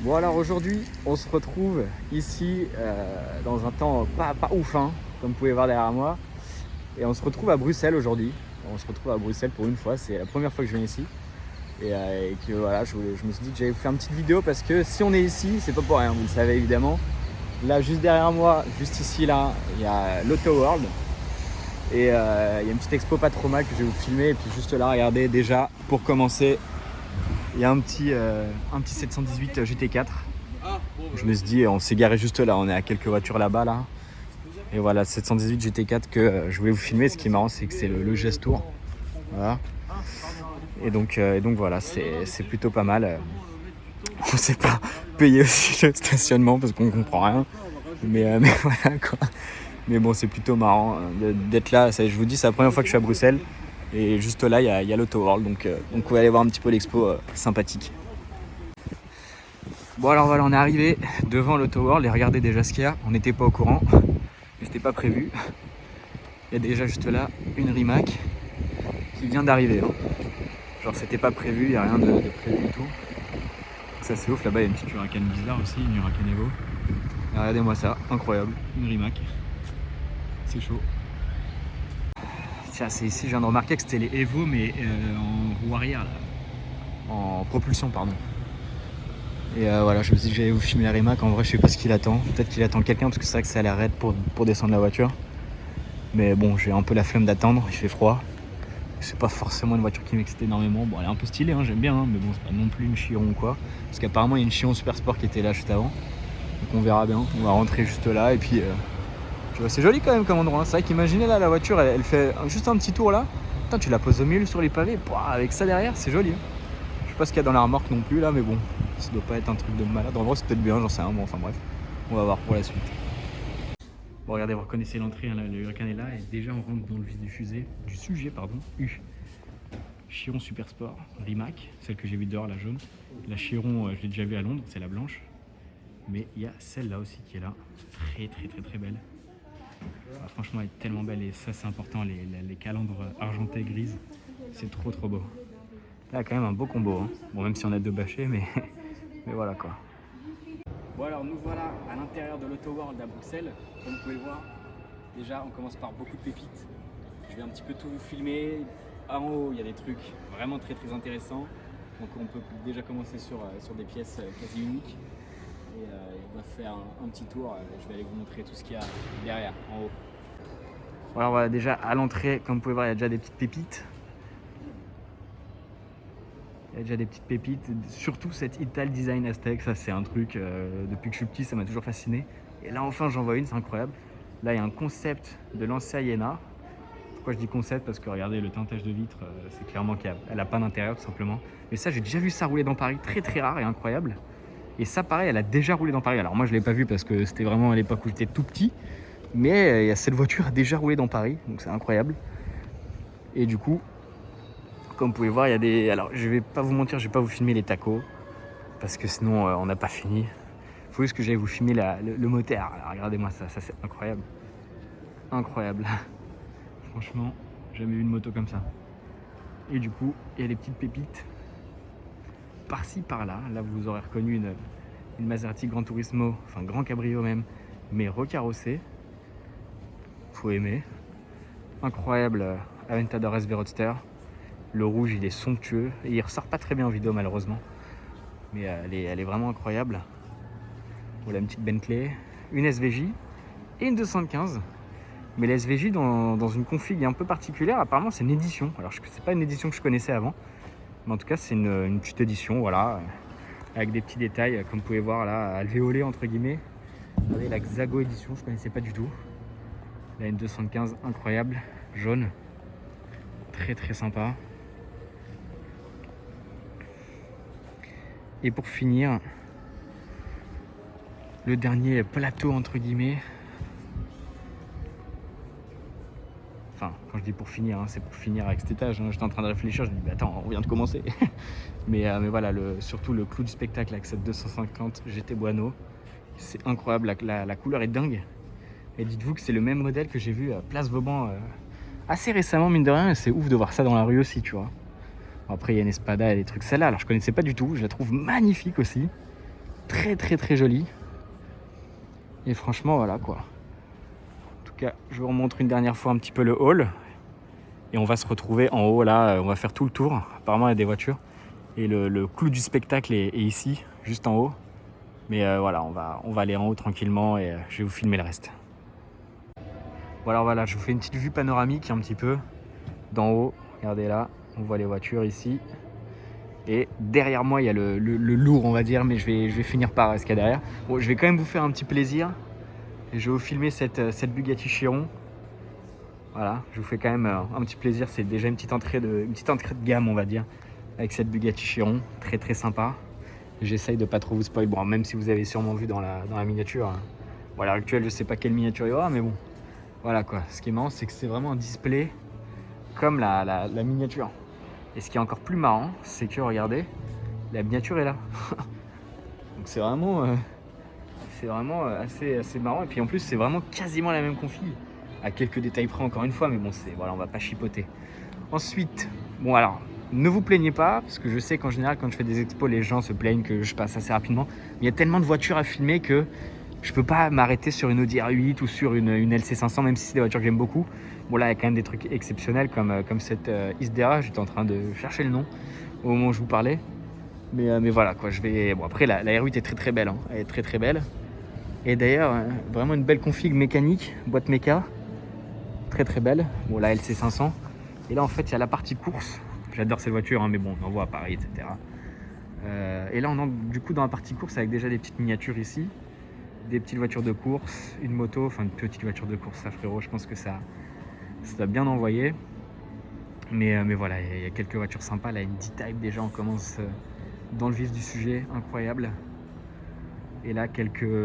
Bon alors aujourd'hui on se retrouve ici dans un temps pas ouf hein, comme vous pouvez voir derrière moi. Et on se retrouve à Bruxelles aujourd'hui. On se retrouve à Bruxelles pour une fois, c'est la première fois que je viens ici. Et que voilà, je me suis dit que j'allais vous faire une petite vidéo parce que si on est ici, c'est pas pour rien, vous le savez évidemment. Là juste derrière moi, juste ici là, il y a l'Auto World. Et il y a une petite expo pas trop mal que je vais vous filmer. Et puis juste là, regardez déjà, pour commencer, il y a un petit 718 GT4. Je me suis dit, on s'est garé juste là, on est à quelques voitures là-bas là. Et voilà, 718 GT4 que je voulais vous filmer. Ce qui est marrant, c'est que c'est le Gestour. Voilà. Et donc voilà, c'est plutôt pas mal. On ne sait pas payer aussi le stationnement parce qu'on comprend rien. Mais voilà quoi. Mais bon, c'est plutôt marrant d'être là. Je vous dis, c'est la première fois que je suis à Bruxelles. Et juste là, il y a l'Auto World. Donc on va aller voir un petit peu l'expo sympathique. Bon alors voilà, on est arrivé devant l'Auto World et regardez déjà ce qu'il y a. On n'était pas au courant, mais c'était pas prévu. Il y a déjà juste là une Rimac qui vient d'arriver. Hein. Genre c'était pas prévu, il n'y a rien de prévu du tout. Ça c'est ouf, là-bas il y a une petite Huracan bizarre aussi, une Huracan Evo. Et regardez-moi ça, incroyable, une Rimac. C'est chaud. Tiens, c'est ici, je viens de remarquer que c'était les Evo mais en roue arrière là. En propulsion pardon. Et voilà, je me suis dit que j'allais vous filmer la Rimac. En vrai, je sais pas ce qu'il attend. Peut-être qu'il attend quelqu'un parce que c'est vrai que ça a l'air raide pour descendre la voiture. Mais bon, j'ai un peu la flemme d'attendre, il fait froid. C'est pas forcément une voiture qui m'excite énormément. Bon, elle est un peu stylée, hein, j'aime bien, hein, mais bon, c'est pas non plus une Chiron ou quoi. Parce qu'apparemment, il y a une Chiron Super Sport qui était là juste avant. Donc on verra bien. On va rentrer juste là et puis. Tu vois, c'est joli quand même comme endroit. Hein. C'est vrai qu'imaginez là, la voiture, elle fait juste un petit tour là. Putain, tu la poses au milieu sur les pavés. Pouah, avec ça derrière, c'est joli. Hein. Je sais pas ce qu'il y a dans la remorque non plus là, mais bon, ça doit pas être un truc de malade. En vrai, c'est peut-être bien, j'en sais rien. Bon, enfin bref, on va voir pour la suite. Bon, regardez, vous reconnaissez l'entrée, hein, là, le Huracan est là, et déjà on rentre dans le vif du sujet, U. Chiron Super Sport, Rimac, celle que j'ai vue dehors, la jaune. La Chiron, je l'ai déjà vue à Londres, c'est la blanche. Mais il y a celle-là aussi qui est là, très belle. Ah, franchement, elle est tellement belle, et ça c'est important, les calandres argentées grises, c'est trop beau. Là, quand même un beau combo, hein. Bon, même si on a deux bâchés, mais voilà quoi. Bon alors nous voilà à l'intérieur de l'Auto World à Bruxelles, comme vous pouvez le voir. Déjà on commence par beaucoup de pépites. Je vais un petit peu tout vous filmer. En haut il y a des trucs vraiment très intéressants. Donc on peut déjà commencer sur des pièces quasi uniques. Et on va faire un petit tour. Je vais aller vous montrer tout ce qu'il y a derrière, en haut. Bon alors voilà, déjà à l'entrée, comme vous pouvez voir, il y a déjà des petites pépites. Il y a déjà des petites pépites, surtout cette Ital Design Aztec, ça c'est un truc, depuis que je suis petit ça m'a toujours fasciné. Et là enfin j'en vois une, c'est incroyable. Là il y a un concept de Lancia Iena. Pourquoi je dis concept? Parce que regardez le teintage de vitre, c'est clairement qu'elle n'a pas d'intérieur tout simplement. Mais ça j'ai déjà vu ça rouler dans Paris, très rare et incroyable. Et ça pareil, elle a déjà roulé dans Paris. Alors moi je ne l'ai pas vu parce que c'était vraiment à l'époque où j'étais tout petit. Mais cette voiture a déjà roulé dans Paris, donc c'est incroyable. Et du coup, comme vous pouvez voir, il y a des... Alors, je vais pas vous mentir, je vais pas vous filmer les tacos, parce que sinon, on n'a pas fini. Il faut juste que j'aille vous filmer le moteur. Alors, regardez-moi ça c'est incroyable. Incroyable. Franchement, jamais vu une moto comme ça. Et du coup, il y a des petites pépites par-ci, par-là. Là, vous aurez reconnu une Maserati Gran Turismo, enfin Grand Cabrio même, mais recarrossée. Faut aimer. Incroyable Aventador SV Roadster. Le rouge il est somptueux et il ressort pas très bien en vidéo malheureusement, mais elle est vraiment incroyable. Voilà une petite Bentley, une SVJ et une 215. Mais la SVJ dans une config un peu particulière, apparemment c'est une édition. Alors c'est pas une édition que je connaissais avant, mais en tout cas c'est une petite édition, voilà, avec des petits détails comme vous pouvez voir là, alvéolé entre guillemets. Regardez la Xago édition, je connaissais pas du tout. Là une 215 incroyable, jaune, très sympa. Et pour finir, le dernier plateau entre guillemets. Enfin, quand je dis pour finir, hein, c'est pour finir avec cet étage. Hein. J'étais en train de réfléchir, je me dis, bah, attends, on vient de commencer. mais voilà, surtout le clou du spectacle avec cette 250 GT Bueno. C'est incroyable, la couleur est dingue. Et dites-vous que c'est le même modèle que j'ai vu à Place Vauban assez récemment, mine de rien. Et c'est ouf de voir ça dans la rue aussi, tu vois. Bon, après, il y a une Espada et des trucs. Celle-là, alors je connaissais pas du tout. Je la trouve magnifique aussi. très joli. Et franchement, voilà quoi. En tout cas, je vous remontre une dernière fois un petit peu le hall. Et on va se retrouver en haut là, on va faire tout le tour. Apparemment, il y a des voitures. Et le clou du spectacle est ici, juste en haut. Mais voilà, on va aller en haut tranquillement et je vais vous filmer le reste. Bon alors voilà, je vous fais une petite vue panoramique un petit peu d'en haut. Regardez là, on voit les voitures ici. Et derrière moi, il y a le lourd, on va dire, mais je vais finir par ce qu'il y a derrière. Bon, je vais quand même vous faire un petit plaisir. Et je vais vous filmer cette Bugatti Chiron. Voilà, je vous fais quand même un petit plaisir. C'est déjà une petite entrée de gamme, on va dire, avec cette Bugatti Chiron. Très sympa. J'essaye de pas trop vous spoil. Bon, même si vous avez sûrement vu dans la miniature. Hein. Bon, à l'heure actuelle, je sais pas quelle miniature il y aura, mais bon. Voilà quoi. Ce qui est marrant, c'est que c'est vraiment un display comme la miniature. Et ce qui est encore plus marrant, c'est que regardez, la miniature est là. Donc c'est vraiment assez marrant. Et puis en plus, c'est vraiment quasiment la même config. À quelques détails près encore une fois, mais bon, voilà, on va pas chipoter. Ensuite, bon alors, ne vous plaignez pas, parce que je sais qu'en général, quand je fais des expos, les gens se plaignent que je passe assez rapidement. Mais il y a tellement de voitures à filmer que je peux pas m'arrêter sur une Audi R8 ou sur une LC500, même si c'est des voitures que j'aime beaucoup. Bon là, il y a quand même des trucs exceptionnels comme cette Isdera. J'étais en train de chercher le nom au moment où je vous parlais. Mais voilà quoi, Bon après, la R8 est très belle, hein. Elle est très belle. Et d'ailleurs, vraiment une belle config mécanique, boîte méca. Très belle. Bon la LC500. Et là en fait, il y a la partie course. J'adore cette voiture, hein, mais bon, on en voit à Paris, etc. Et là, on entre du coup dans la partie course avec déjà des petites miniatures ici. Des petites voitures de course, une moto, enfin une petite voiture de course, ça frérot, je pense que ça doit bien envoyer. Mais voilà, il y a quelques voitures sympas, là une D-Type déjà, on commence dans le vif du sujet, incroyable. Et là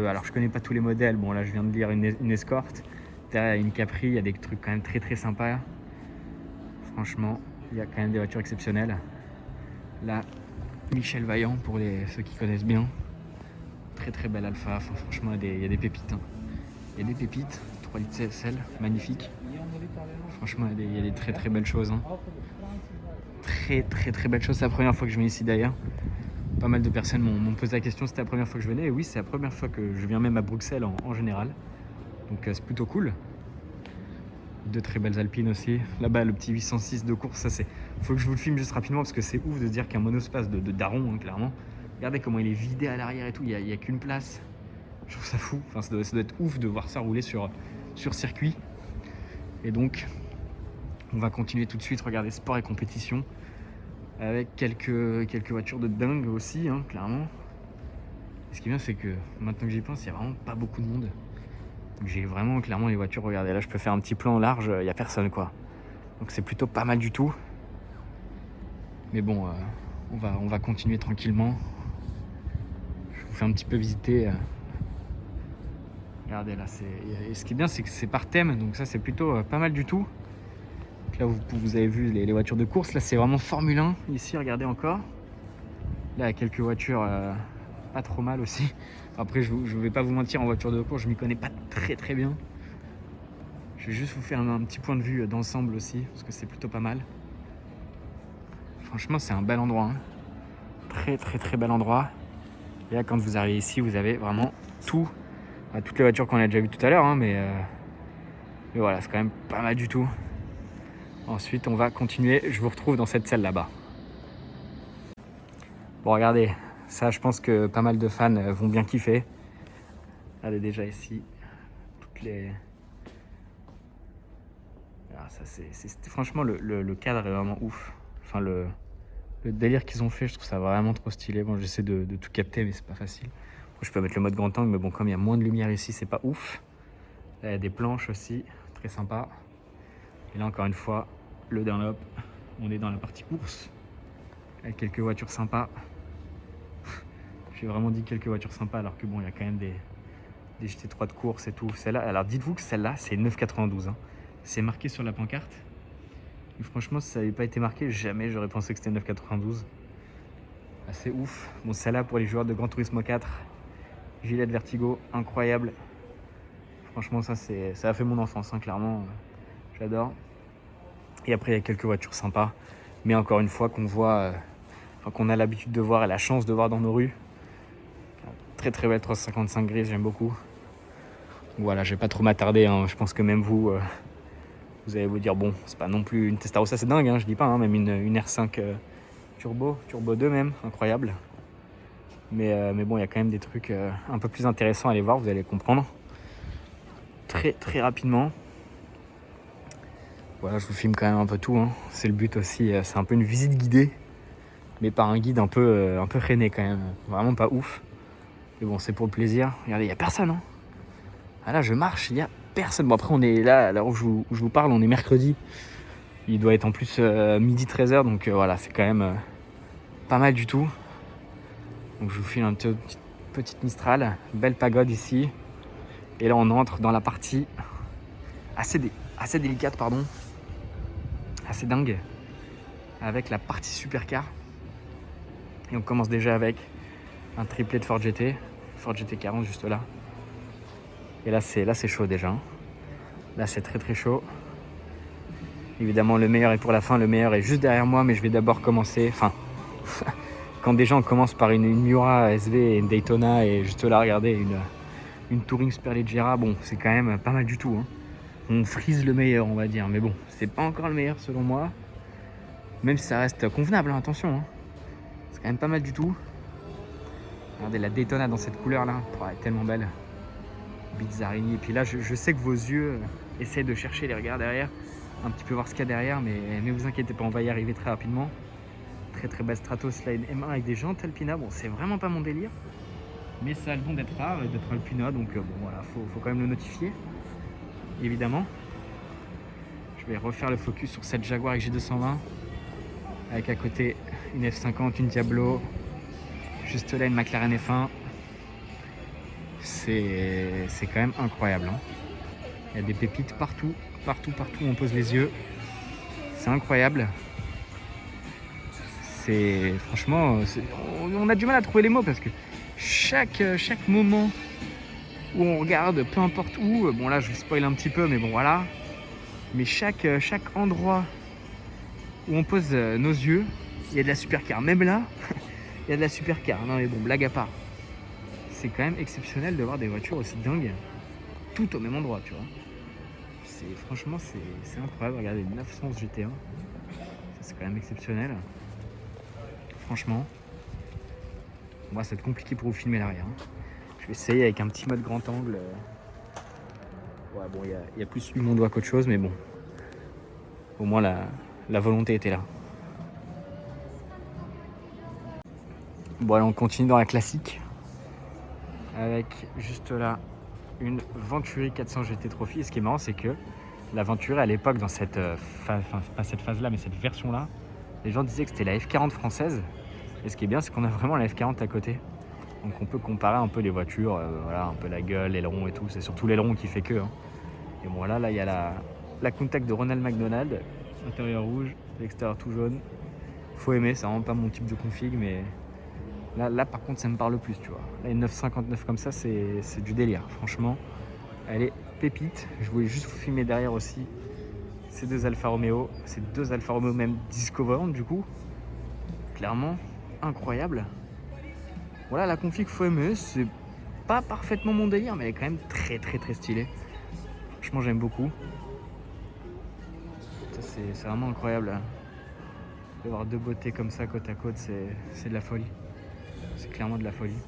alors je connais pas tous les modèles, bon là je viens de lire une Escort, derrière il y a une Capri, il y a des trucs quand même très sympas. Franchement, il y a quand même des voitures exceptionnelles. Là, Michel Vaillant pour ceux qui connaissent bien. Très belle Alpha, enfin, franchement il y a des pépites. Hein. Il y a des pépites, 3 litres CSL, magnifique. Franchement il y a des très belles choses. Hein. Très belles choses, c'est la première fois que je viens ici d'ailleurs. Pas mal de personnes m'ont posé la question, c'était la première fois que je venais. Et oui, c'est la première fois que je viens même à Bruxelles en général. Donc c'est plutôt cool. De très belles Alpines aussi. Là-bas, le petit 806 de course, ça c'est... Faut que je vous le filme juste rapidement parce que c'est ouf de dire qu'un monospace de daron, hein, clairement. Regardez comment il est vidé à l'arrière et tout, il n'y a qu'une place. Je trouve ça fou, enfin, ça doit être ouf de voir ça rouler sur circuit. Et donc, on va continuer tout de suite, regarder sport et compétition. Avec quelques voitures de dingue aussi, hein, clairement. Et ce qui est bien, c'est que maintenant que j'y pense, il n'y a vraiment pas beaucoup de monde. Donc j'ai vraiment clairement les voitures, regardez là, je peux faire un petit plan large, il n'y a personne quoi. Donc c'est plutôt pas mal du tout. Mais bon, on va continuer tranquillement. Je vous fais un petit peu visiter. Regardez là, et ce qui est bien, c'est que c'est par thème, donc ça c'est plutôt pas mal du tout. Donc là vous avez vu les voitures de course, là c'est vraiment Formule 1. Ici regardez encore. Là il y a quelques voitures pas trop mal aussi. Après je vais pas vous mentir, en voiture de course je m'y connais pas très bien. Je vais juste vous faire un petit point de vue d'ensemble aussi, parce que c'est plutôt pas mal. Franchement c'est un bel endroit, hein. Très bel endroit. Et là quand vous arrivez ici, vous avez vraiment toutes les voitures qu'on a déjà vues tout à l'heure, hein, mais voilà, c'est quand même pas mal du tout. Ensuite on va continuer, je vous retrouve dans cette salle là-bas. Bon regardez, ça je pense que pas mal de fans vont bien kiffer. Regardez déjà ici, toutes les... Alors ça franchement le cadre est vraiment ouf. Enfin le délire qu'ils ont fait, je trouve ça vraiment trop stylé. Bon j'essaie de tout capter mais c'est pas facile. Après, je peux mettre le mode grand angle mais bon comme il y a moins de lumière ici c'est pas ouf. Là il y a des planches aussi, très sympa. Et là encore une fois, le Dunlop, on est dans la partie course. Avec quelques voitures sympas. J'ai vraiment dit quelques voitures sympas alors que bon il y a quand même des GT3 de course et tout. Celle-là, alors dites-vous que celle-là c'est 9,92 hein. C'est marqué sur la pancarte. Mais franchement si ça n'avait pas été marqué, jamais j'aurais pensé que c'était 9,92. Assez ouf. Bon celle-là pour les joueurs de Gran Turismo 4. Gillette Vertigo, incroyable. Franchement ça a fait mon enfance hein, clairement. J'adore. Et après il y a quelques voitures sympas. Mais encore une fois qu'on voit, qu'on a l'habitude de voir et la chance de voir dans nos rues. Très très belle 355 grise, j'aime beaucoup. Voilà, je vais pas trop m'attarder, hein. Je pense que même vous, vous allez vous dire, bon, c'est pas non plus une Testarossa, c'est dingue, hein, je dis pas, hein, même une R5 Turbo 2 même, incroyable. Mais bon, il y a quand même des trucs un peu plus intéressants à aller voir, vous allez comprendre. Très très rapidement. Voilà, je vous filme quand même un peu tout, hein. C'est le but aussi, c'est un peu une visite guidée, mais par un guide un peu rené quand même, vraiment pas ouf. Mais bon, c'est pour le plaisir. Regardez, il n'y a personne, hein. Ah là, je marche, il n'y a personne. Bon, après, on est là, à l'heure où je vous parle, on est mercredi. Il doit être en plus midi 13h, donc voilà, c'est quand même pas mal du tout. Donc je vous file une petite Mistral, belle pagode ici. Et là, on entre dans la partie assez délicate, assez dingue, avec la partie supercar. Et on commence déjà avec un triplet de Ford GT 40 juste là. Et là c'est chaud déjà, hein. Là c'est très très chaud. Évidemment le meilleur est pour la fin, le meilleur est juste derrière moi, mais je vais d'abord commencer, quand déjà on commence par une Miura SV et une Daytona, et juste là regardez une Touring Superleggera, bon c'est quand même pas mal du tout, hein. On frise le meilleur, on va dire, mais bon, c'est pas encore le meilleur selon moi, même si ça reste convenable, hein, attention, hein. C'est quand même pas mal du tout. Regardez la Daytona dans cette couleur là, oh, elle est tellement belle. Bizarrini. Et puis là, je sais que vos yeux essaient de chercher les regards derrière, un petit peu voir ce qu'il y a derrière, mais vous inquiétez pas, on va y arriver très rapidement. Très très belle Stratos, là une M1 avec des jantes Alpina. Bon, c'est vraiment pas mon délire, mais ça a le don d'être rare, d'être Alpina, donc bon voilà, faut quand même le notifier, évidemment. Je vais refaire le focus sur cette Jaguar XJ220, avec à côté une F50, une Diablo, juste là une McLaren F1. C'est quand même incroyable, hein. Il y a des pépites partout où on pose les yeux. C'est incroyable. Franchement, on a du mal à trouver les mots, parce que chaque moment où on regarde, peu importe où, bon là je vous spoil un petit peu, mais bon voilà. Mais chaque endroit où on pose nos yeux, il y a de la supercar. Même là, il y a de la supercar. Non mais bon, blague à part. C'est quand même exceptionnel de voir des voitures aussi dingues tout au même endroit, tu vois. Franchement, c'est incroyable. Regardez, une 911 GT1, c'est quand même exceptionnel. Franchement, moi, ça va être compliqué pour vous filmer l'arrière, hein. Je vais essayer avec un petit mode grand angle. Ouais, bon, il y a plus eu mon doigt qu'autre chose, mais bon, au moins la volonté était là. Bon, allez, on continue dans la classique, avec juste là une Venturi 400 GT Trophy. Et ce qui est marrant, c'est que la Venturi à l'époque, dans cette pas cette phase là, mais cette version là, les gens disaient que c'était la F40 française. Et ce qui est bien, c'est qu'on a vraiment la F40 à côté, donc on peut comparer un peu les voitures, voilà, un peu la gueule, l'aileron et tout. C'est surtout l'aileron qui fait que, hein. Et bon là il y a la Countach de Ronald McDonald, intérieur rouge, l'extérieur tout jaune. Faut aimer, c'est vraiment pas mon type de config, mais Là par contre ça me parle plus, tu vois. Là une 959 comme ça, c'est du délire, franchement. Elle est pépite. Je voulais juste vous filmer derrière aussi ces deux Alfa Romeo. Ces deux Alfa Romeo même Discovery du coup. Clairement, incroyable. Voilà, la config faut aimer. C'est pas parfaitement mon délire, mais elle est quand même très très très stylée. Franchement j'aime beaucoup. Ça c'est vraiment incroyable. De voir deux beautés comme ça côte à côte, c'est de la folie. C'est clairement de la folie.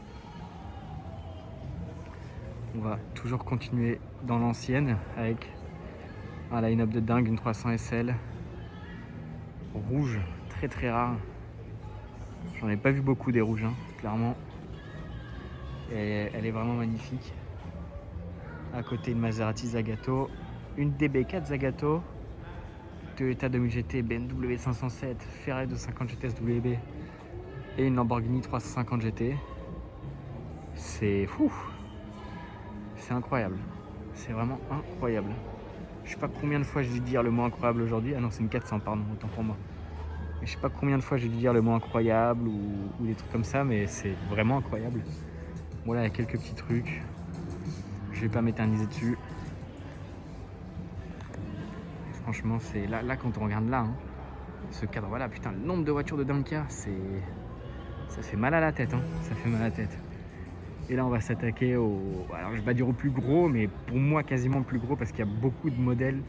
On va toujours continuer dans l'ancienne avec un line-up de dingue, une 300 SL rouge, très très rare. J'en ai pas vu beaucoup des rouges, hein, clairement. Et elle est vraiment magnifique. À côté une Maserati Zagato, une DB4 Zagato, Toyota 2000 GT, BMW 507, Ferrari 250 GT SWB et une Lamborghini 350 GT. C'est fou, c'est incroyable, c'est vraiment incroyable. Je sais pas combien de fois j'ai dû dire le mot incroyable aujourd'hui. Ah non, c'est une 400, pardon, autant pour moi. Je sais pas combien de fois j'ai dû dire le mot incroyable ou des trucs comme ça, mais c'est vraiment incroyable. Voilà, il y a quelques petits trucs. Je vais pas m'éterniser dessus. Franchement, c'est là quand on regarde là, hein, ce cadre, voilà, putain, le nombre de voitures de dingue qu'il y a, ça fait mal à la tête, hein, ça fait mal à la tête. Et là on va s'attaquer au... Alors je vais pas dire au plus gros, mais pour moi quasiment le plus gros, parce qu'il y a beaucoup de modèles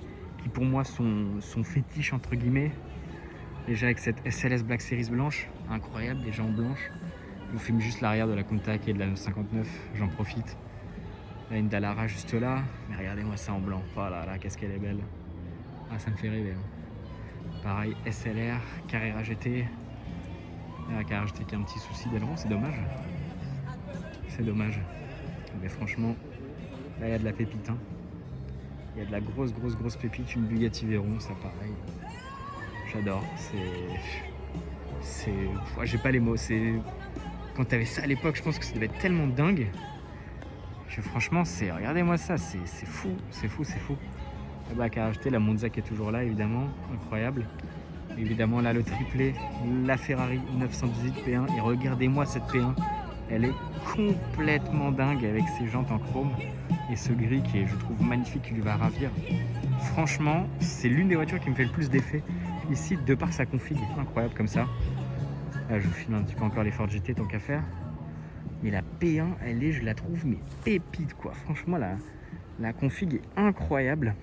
qui pour moi sont fétiches entre guillemets. Déjà avec cette SLS Black Series blanche, incroyable, déjà en blanche. Je vous filme juste l'arrière de la Countach et de la 959, j'en profite. Là une Dallara juste là, mais regardez-moi ça en blanc. Oh là là, qu'est-ce qu'elle est belle. Ah, ça me fait rêver. Pareil, SLR, Carrera GT. La Carrera GT qui a un petit souci d'aileron, c'est dommage. C'est dommage. Mais franchement, là il y a de la pépite. Hein. Il y a de la grosse pépite, une Bugatti Veyron, ça pareil. J'adore. J'ai pas les mots. Quand t'avais ça à l'époque, je pense que ça devait être tellement dingue. Que franchement, regardez-moi ça, c'est fou. Là-bas, Carrera GT, la Monza qui est toujours là, évidemment. Incroyable. Évidemment, là, le triplé, la Ferrari 918 P1. Et regardez-moi cette P1. Elle est complètement dingue avec ses jantes en chrome et ce gris qui est, je trouve, magnifique, qui lui va ravir. Franchement, c'est l'une des voitures qui me fait le plus d'effet ici, de par sa config incroyable comme ça. Là, je vous filme un petit peu encore les Ford GT, tant qu'à faire. Mais la P1, je la trouve, mais pépite, quoi. Franchement, la config est incroyable.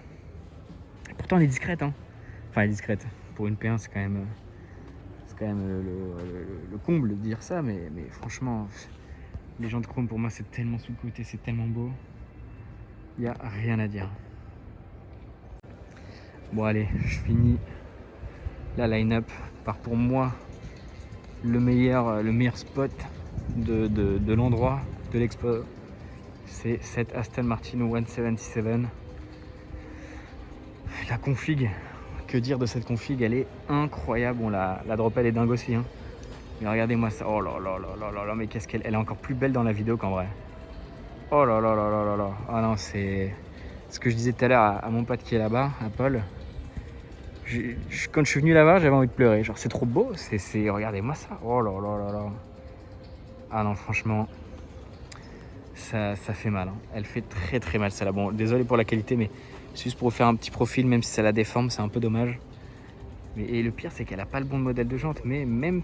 Et pourtant, elle est discrète, hein. Enfin, elle est discrète. Pour une P1, c'est quand même le comble de dire ça, mais franchement, les jantes chrome pour moi c'est tellement sous-côté, c'est tellement beau, il n'y a rien à dire. Bon allez, je finis la line-up par pour moi le meilleur spot de l'endroit, de l'expo, c'est cette Aston Martin 177. La config, que dire de cette config, elle est incroyable. Bon, la drop elle est dingue aussi, hein. Mais regardez-moi ça, oh là là là là là, mais qu'est-ce qu'elle est encore plus belle dans la vidéo qu'en vrai. Oh là là là là là là. Ah non, c'est ce que je disais tout à l'heure à mon pote qui est là-bas, à Paul. Quand je suis venu là-bas, j'avais envie de pleurer. Genre, c'est trop beau, regardez-moi ça. Oh là là là là. Ah non, franchement, ça fait mal. Hein. Elle fait très mal, celle-là. Bon, désolé pour la qualité, mais c'est juste pour vous faire un petit profil, même si ça la déforme, c'est un peu dommage. Et le pire, c'est qu'elle a pas le bon modèle de jante, mais même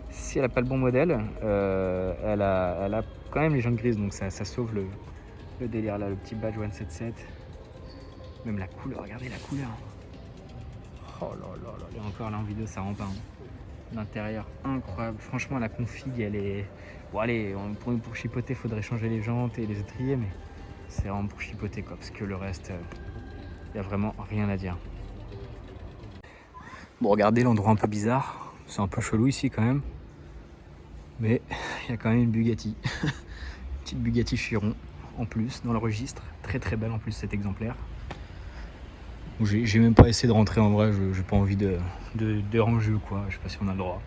si elle n'a pas le bon modèle, elle a quand même les jantes grises, donc ça sauve le délire là, le petit badge 177. Même la couleur, regardez la couleur. Oh là là là, et encore là en vidéo ça rend pas. Hein. L'intérieur incroyable, franchement la config elle est... Bon allez, pour chipoter, il faudrait changer les jantes et les étriers, mais c'est vraiment pour chipoter quoi, parce que le reste, il n'y a vraiment rien à dire. Bon regardez l'endroit un peu bizarre, c'est un peu chelou ici quand même. Mais il y a quand même une Bugatti, petite Bugatti Chiron en plus dans le registre, très belle en plus cet exemplaire. J'ai même pas essayé de rentrer en vrai, j'ai pas envie de déranger ou quoi, je sais pas si on a le droit.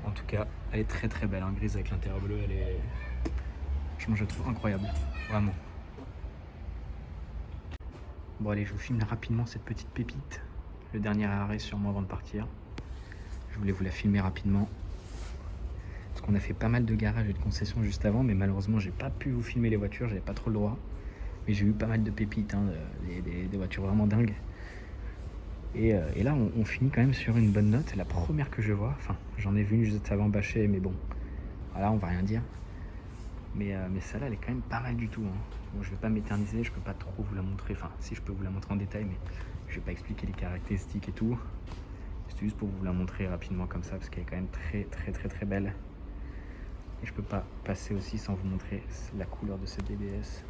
En tout cas, elle est très belle, hein, grise avec l'intérieur bleu, elle est... Je la trouve incroyable, vraiment. Bon allez, je vous filme rapidement cette petite pépite, le dernier arrêt sûrement avant de partir. Je voulais vous la filmer rapidement. Parce qu'on a fait pas mal de garages et de concessions juste avant, mais malheureusement j'ai pas pu vous filmer les voitures, j'avais pas trop le droit. Mais j'ai eu pas mal de pépites, hein, des voitures vraiment dingues. Et là on finit quand même sur une bonne note, la première que je vois, enfin j'en ai vu une juste avant bâchée, mais bon, voilà on va rien dire. Mais celle-là elle est quand même pas mal du tout. Hein. Bon, je vais pas m'éterniser, je peux pas trop vous la montrer, enfin si je peux vous la montrer en détail, mais je vais pas expliquer les caractéristiques et tout. C'est juste pour vous la montrer rapidement comme ça, parce qu'elle est quand même très belle. Et je peux pas passer aussi sans vous montrer la couleur de cette DBS.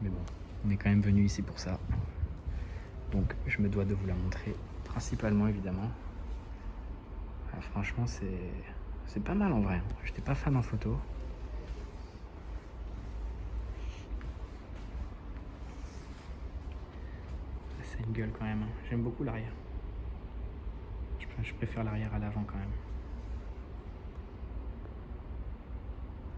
Mais bon, on est quand même venu ici pour ça. Donc je me dois de vous la montrer principalement évidemment. Ah, franchement c'est pas mal en vrai. J'étais pas fan en photo. Ça a une gueule quand même. J'aime beaucoup l'arrière. Je préfère l'arrière à l'avant quand même.